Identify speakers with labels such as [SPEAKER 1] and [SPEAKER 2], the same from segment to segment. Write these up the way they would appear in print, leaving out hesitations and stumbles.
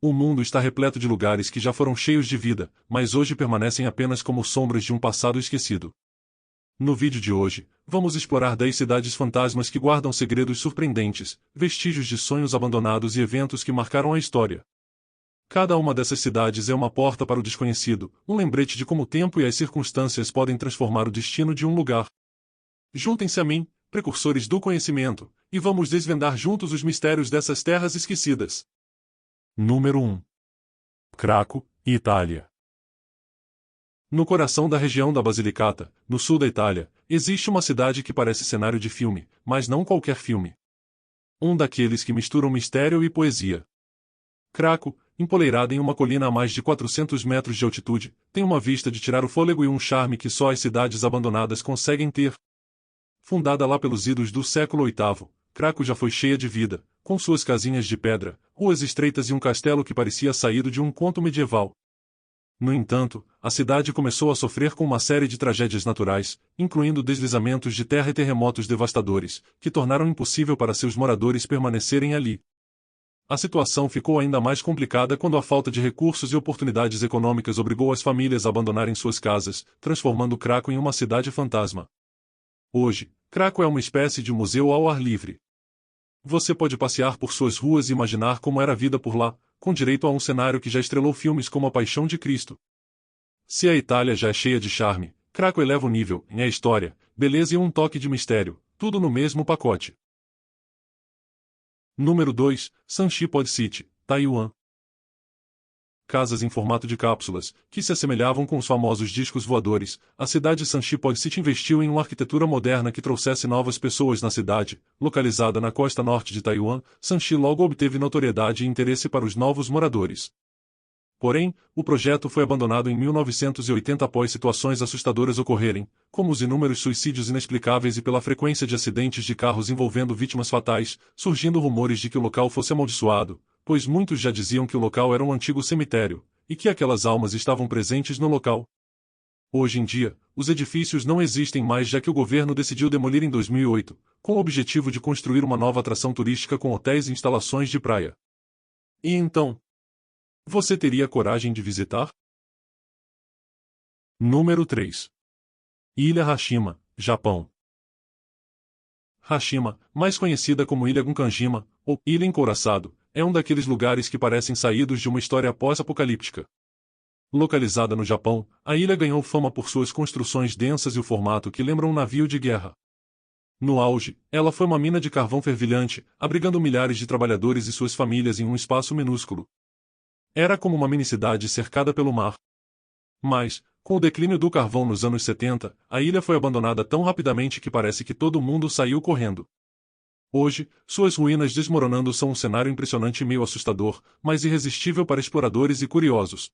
[SPEAKER 1] O mundo está repleto de lugares que já foram cheios de vida, mas hoje permanecem apenas como sombras de um passado esquecido. No vídeo de hoje, vamos explorar 10 cidades fantasmas que guardam segredos surpreendentes, vestígios de sonhos abandonados e eventos que marcaram a história. Cada uma dessas cidades é uma porta para o desconhecido, um lembrete de como o tempo e as circunstâncias podem transformar o destino de um lugar. Juntem-se a mim, precursores do conhecimento, e vamos desvendar juntos os mistérios dessas terras esquecidas. Número 1. Craco, Itália. No coração da região da Basilicata, no sul da Itália, existe uma cidade que parece cenário de filme, mas não qualquer filme. Um daqueles que misturam mistério e poesia. Craco, empoleirada em uma colina a mais de 400 metros de altitude, tem uma vista de tirar o fôlego e um charme que só as cidades abandonadas conseguem ter. Fundada lá pelos idos do século VIII, Craco já foi cheia de vida, com suas casinhas de pedra, ruas estreitas e um castelo que parecia saído de um conto medieval. No entanto, a cidade começou a sofrer com uma série de tragédias naturais, incluindo deslizamentos de terra e terremotos devastadores, que tornaram impossível para seus moradores permanecerem ali. A situação ficou ainda mais complicada quando a falta de recursos e oportunidades econômicas obrigou as famílias a abandonarem suas casas, transformando Craco em uma cidade fantasma. Hoje, Craco é uma espécie de museu ao ar livre. Você pode passear por suas ruas e imaginar como era a vida por lá, com direito a um cenário que já estrelou filmes como A Paixão de Cristo. Se a Itália já é cheia de charme, Craco eleva o nível, em a história, beleza e um toque de mistério, tudo no mesmo pacote. Número 2, Sanchi Pod City, Taiwan. Casas em formato de cápsulas, que se assemelhavam com os famosos discos voadores, a cidade Sanchi Pod City investiu em uma arquitetura moderna que trouxesse novas pessoas na cidade. Localizada na costa norte de Taiwan, Sanchi logo obteve notoriedade e interesse para os novos moradores. Porém, o projeto foi abandonado em 1980 após situações assustadoras ocorrerem, como os inúmeros suicídios inexplicáveis e pela frequência de acidentes de carros envolvendo vítimas fatais, surgindo rumores de que o local fosse amaldiçoado, pois muitos já diziam que o local era um antigo cemitério, e que aquelas almas estavam presentes no local. Hoje em dia, os edifícios não existem mais já que o governo decidiu demolir em 2008, com o objetivo de construir uma nova atração turística com hotéis e instalações de praia. E então? Você teria coragem de visitar? Número 3. Ilha Hashima, Japão. Hashima, mais conhecida como Ilha Gunkanjima, ou Ilha Encouraçado, é um daqueles lugares que parecem saídos de uma história pós-apocalíptica. Localizada no Japão, a ilha ganhou fama por suas construções densas e o formato que lembra um navio de guerra. No auge, ela foi uma mina de carvão fervilhante, abrigando milhares de trabalhadores e suas famílias em um espaço minúsculo. Era como uma mini-cidade cercada pelo mar. Mas, com o declínio do carvão nos anos 70, a ilha foi abandonada tão rapidamente que parece que todo mundo saiu correndo. Hoje, suas ruínas desmoronando são um cenário impressionante e meio assustador, mas irresistível para exploradores e curiosos.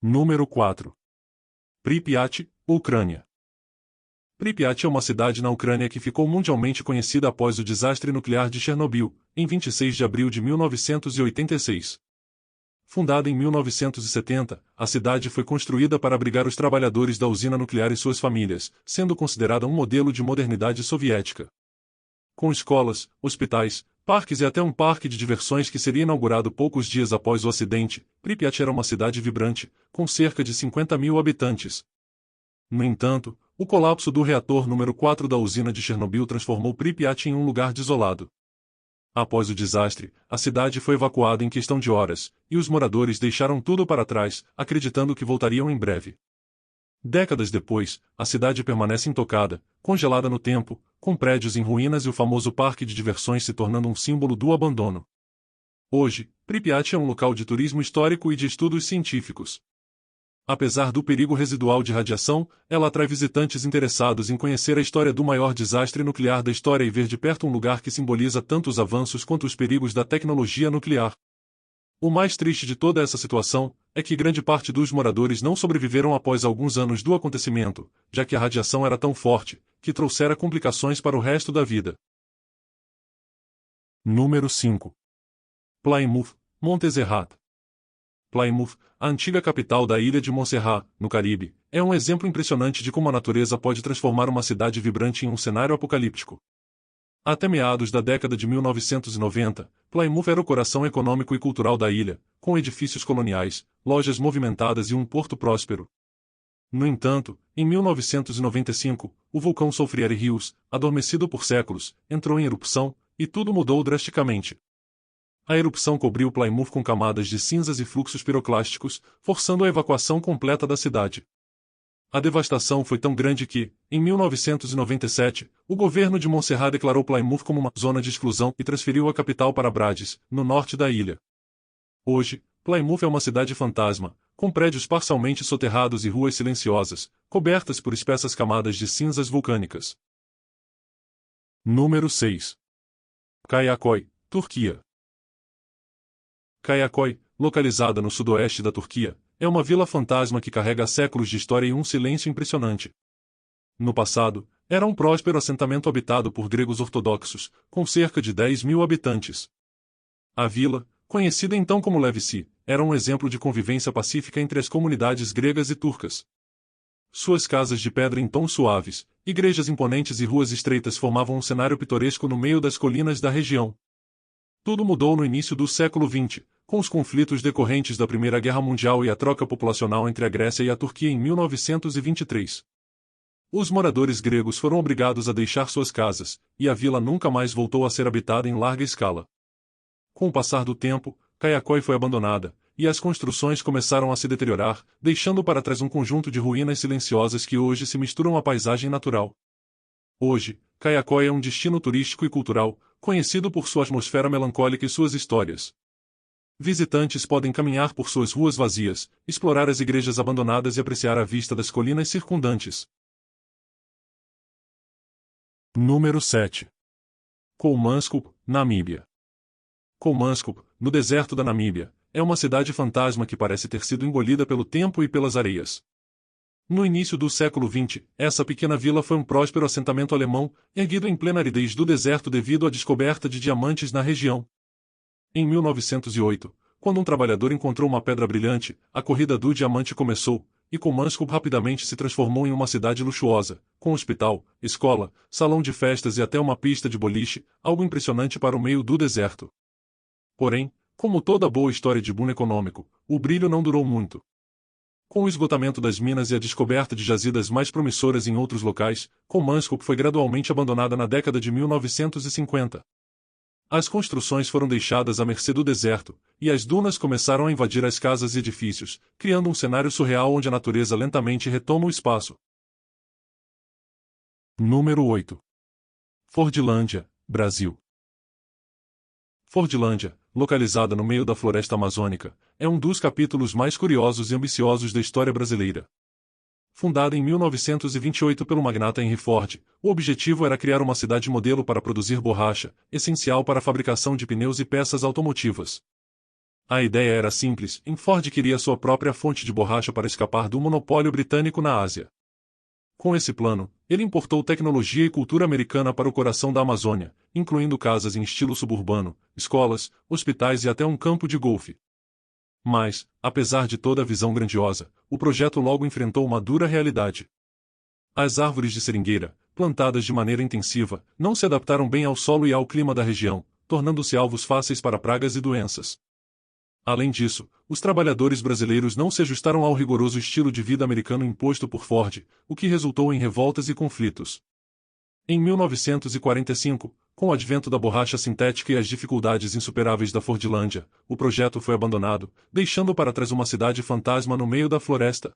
[SPEAKER 1] Número 4. Pripyat, Ucrânia. Pripyat é uma cidade na Ucrânia que ficou mundialmente conhecida após o desastre nuclear de Chernobyl, em 26 de abril de 1986. Fundada em 1970, a cidade foi construída para abrigar os trabalhadores da usina nuclear e suas famílias, sendo considerada um modelo de modernidade soviética. Com escolas, hospitais, parques e até um parque de diversões que seria inaugurado poucos dias após o acidente, Pripyat era uma cidade vibrante, com cerca de 50 mil habitantes. No entanto, o colapso do reator número 4 da usina de Chernobyl transformou Pripyat em um lugar desolado. Após o desastre, a cidade foi evacuada em questão de horas, e os moradores deixaram tudo para trás, acreditando que voltariam em breve. Décadas depois, a cidade permanece intocada, congelada no tempo, com prédios em ruínas e o famoso parque de diversões se tornando um símbolo do abandono. Hoje, Pripyat é um local de turismo histórico e de estudos científicos. Apesar do perigo residual de radiação, ela atrai visitantes interessados em conhecer a história do maior desastre nuclear da história e ver de perto um lugar que simboliza tanto os avanços quanto os perigos da tecnologia nuclear. O mais triste de toda essa situação é que grande parte dos moradores não sobreviveram após alguns anos do acontecimento, já que a radiação era tão forte que trouxera complicações para o resto da vida. Número 5. Plymouth, Montserrat. Plymouth, a antiga capital da ilha de Montserrat, no Caribe, é um exemplo impressionante de como a natureza pode transformar uma cidade vibrante em um cenário apocalíptico. Até meados da década de 1990, Plymouth era o coração econômico e cultural da ilha, com edifícios coloniais, lojas movimentadas e um porto próspero. No entanto, em 1995, o vulcão Soufriere Hills, adormecido por séculos, entrou em erupção, e tudo mudou drasticamente. A erupção cobriu Plymouth com camadas de cinzas e fluxos piroclásticos, forçando a evacuação completa da cidade. A devastação foi tão grande que, em 1997, o governo de Montserrat declarou Plymouth como uma zona de exclusão e transferiu a capital para Brades, no norte da ilha. Hoje, Plymouth é uma cidade fantasma, com prédios parcialmente soterrados e ruas silenciosas, cobertas por espessas camadas de cinzas vulcânicas. Número 6. Kayaköy, Turquia. Kayaköy, localizada no sudoeste da Turquia, é uma vila fantasma que carrega séculos de história e um silêncio impressionante. No passado, era um próspero assentamento habitado por gregos ortodoxos, com cerca de 10.000 habitantes. A vila, conhecida então como Levisi, era um exemplo de convivência pacífica entre as comunidades gregas e turcas. Suas casas de pedra em tons suaves, igrejas imponentes e ruas estreitas formavam um cenário pitoresco no meio das colinas da região. Tudo mudou no início do século XX, com os conflitos decorrentes da Primeira Guerra Mundial e a troca populacional entre a Grécia e a Turquia em 1923. Os moradores gregos foram obrigados a deixar suas casas, e a vila nunca mais voltou a ser habitada em larga escala. Com o passar do tempo, Kayaköy foi abandonada, e as construções começaram a se deteriorar, deixando para trás um conjunto de ruínas silenciosas que hoje se misturam à paisagem natural. Hoje, Kayaköy é um destino turístico e cultural, conhecido por sua atmosfera melancólica e suas histórias. Visitantes podem caminhar por suas ruas vazias, explorar as igrejas abandonadas e apreciar a vista das colinas circundantes. Número 7. Kolmanskop, Namíbia. Kolmanskop, no deserto da Namíbia, é uma cidade fantasma que parece ter sido engolida pelo tempo e pelas areias. No início do século XX, essa pequena vila foi um próspero assentamento alemão, erguido em plena aridez do deserto devido à descoberta de diamantes na região. Em 1908, quando um trabalhador encontrou uma pedra brilhante, a corrida do diamante começou, e Kolmanskop rapidamente se transformou em uma cidade luxuosa, com hospital, escola, salão de festas e até uma pista de boliche, algo impressionante para o meio do deserto. Porém, como toda boa história de boom econômico, o brilho não durou muito. Com o esgotamento das minas e a descoberta de jazidas mais promissoras em outros locais, Kolmanskop foi gradualmente abandonada na década de 1950. As construções foram deixadas à mercê do deserto, e as dunas começaram a invadir as casas e edifícios, criando um cenário surreal onde a natureza lentamente retoma o espaço. Número 8. Fordlândia, Brasil. Fordlândia, localizada no meio da floresta amazônica, é um dos capítulos mais curiosos e ambiciosos da história brasileira. Fundada em 1928 pelo magnata Henry Ford, o objetivo era criar uma cidade modelo para produzir borracha, essencial para a fabricação de pneus e peças automotivas. A ideia era simples, e Ford queria sua própria fonte de borracha para escapar do monopólio britânico na Ásia. Com esse plano, ele importou tecnologia e cultura americana para o coração da Amazônia, incluindo casas em estilo suburbano, escolas, hospitais e até um campo de golfe. Mas, apesar de toda a visão grandiosa, o projeto logo enfrentou uma dura realidade. As árvores de seringueira, plantadas de maneira intensiva, não se adaptaram bem ao solo e ao clima da região, tornando-se alvos fáceis para pragas e doenças. Além disso, os trabalhadores brasileiros não se ajustaram ao rigoroso estilo de vida americano imposto por Ford, o que resultou em revoltas e conflitos. Em 1945, com o advento da borracha sintética e as dificuldades insuperáveis da Fordlândia, o projeto foi abandonado, deixando para trás uma cidade fantasma no meio da floresta.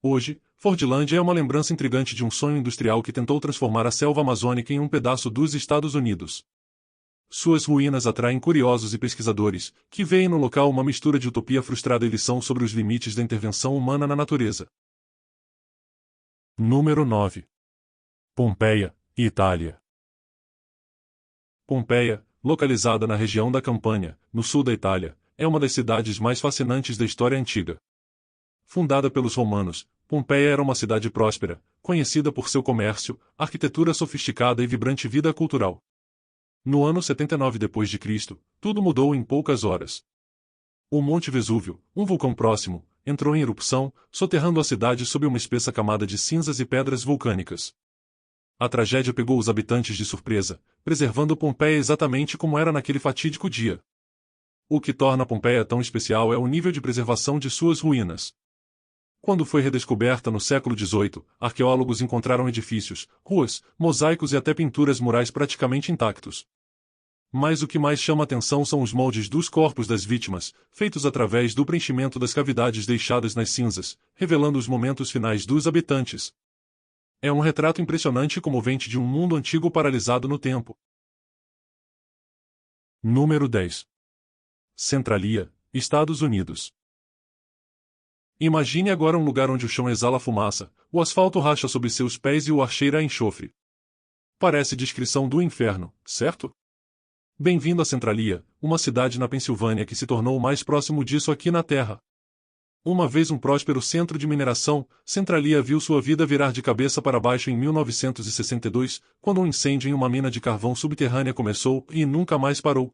[SPEAKER 1] Hoje, Fordlândia é uma lembrança intrigante de um sonho industrial que tentou transformar a selva amazônica em um pedaço dos Estados Unidos. Suas ruínas atraem curiosos e pesquisadores, que veem no local uma mistura de utopia frustrada e lição sobre os limites da intervenção humana na natureza. Número 9. Pompeia, Itália. Pompeia, localizada na região da Campânia, no sul da Itália, é uma das cidades mais fascinantes da história antiga. Fundada pelos romanos, Pompeia era uma cidade próspera, conhecida por seu comércio, arquitetura sofisticada e vibrante vida cultural. No ano 79 d.C., tudo mudou em poucas horas. O Monte Vesúvio, um vulcão próximo, entrou em erupção, soterrando a cidade sob uma espessa camada de cinzas e pedras vulcânicas. A tragédia pegou os habitantes de surpresa, preservando Pompeia exatamente como era naquele fatídico dia. O que torna Pompeia tão especial é o nível de preservação de suas ruínas. Quando foi redescoberta no século XVIII, arqueólogos encontraram edifícios, ruas, mosaicos e até pinturas murais praticamente intactos. Mas o que mais chama atenção são os moldes dos corpos das vítimas, feitos através do preenchimento das cavidades deixadas nas cinzas, revelando os momentos finais dos habitantes. É um retrato impressionante e comovente de um mundo antigo paralisado no tempo. Número 10. Centralia, Estados Unidos. Imagine agora um lugar onde o chão exala fumaça, o asfalto racha sob seus pés e o ar cheira a enxofre. Parece descrição do inferno, certo? Bem-vindo a Centralia, uma cidade na Pensilvânia que se tornou o mais próximo disso aqui na Terra. Uma vez um próspero centro de mineração, Centralia viu sua vida virar de cabeça para baixo em 1962, quando um incêndio em uma mina de carvão subterrânea começou e nunca mais parou.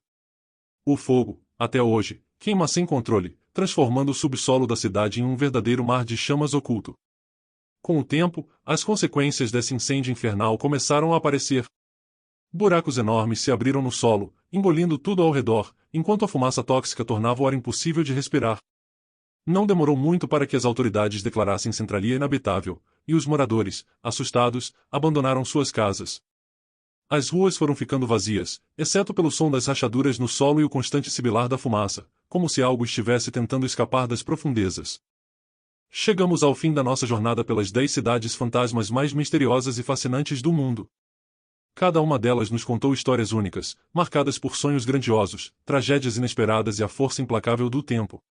[SPEAKER 1] O fogo, até hoje, queima sem controle, transformando o subsolo da cidade em um verdadeiro mar de chamas oculto. Com o tempo, as consequências desse incêndio infernal começaram a aparecer. Buracos enormes se abriram no solo, engolindo tudo ao redor, enquanto a fumaça tóxica tornava o ar impossível de respirar. Não demorou muito para que as autoridades declarassem Centralia inabitável, e os moradores, assustados, abandonaram suas casas. As ruas foram ficando vazias, exceto pelo som das rachaduras no solo e o constante sibilar da fumaça, como se algo estivesse tentando escapar das profundezas. Chegamos ao fim da nossa jornada pelas 10 cidades fantasmas mais misteriosas e fascinantes do mundo. Cada uma delas nos contou histórias únicas, marcadas por sonhos grandiosos, tragédias inesperadas e a força implacável do tempo.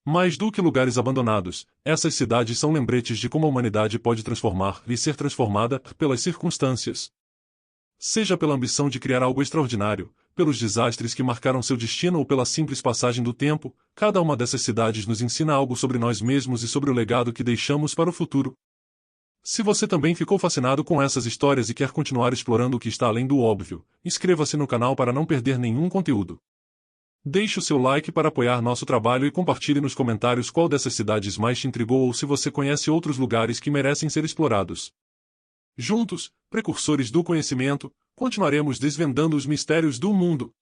[SPEAKER 1] Mais do que lugares abandonados, essas cidades são lembretes de como a humanidade pode transformar e ser transformada pelas circunstâncias. Seja pela ambição de criar algo extraordinário, pelos desastres que marcaram seu destino ou pela simples passagem do tempo, cada uma dessas cidades nos ensina algo sobre nós mesmos e sobre o legado que deixamos para o futuro. Se você também ficou fascinado com essas histórias e quer continuar explorando o que está além do óbvio, inscreva-se no canal para não perder nenhum conteúdo. Deixe o seu like para apoiar nosso trabalho e compartilhe nos comentários qual dessas cidades mais te intrigou ou se você conhece outros lugares que merecem ser explorados. Juntos, precursores do conhecimento, continuaremos desvendando os mistérios do mundo.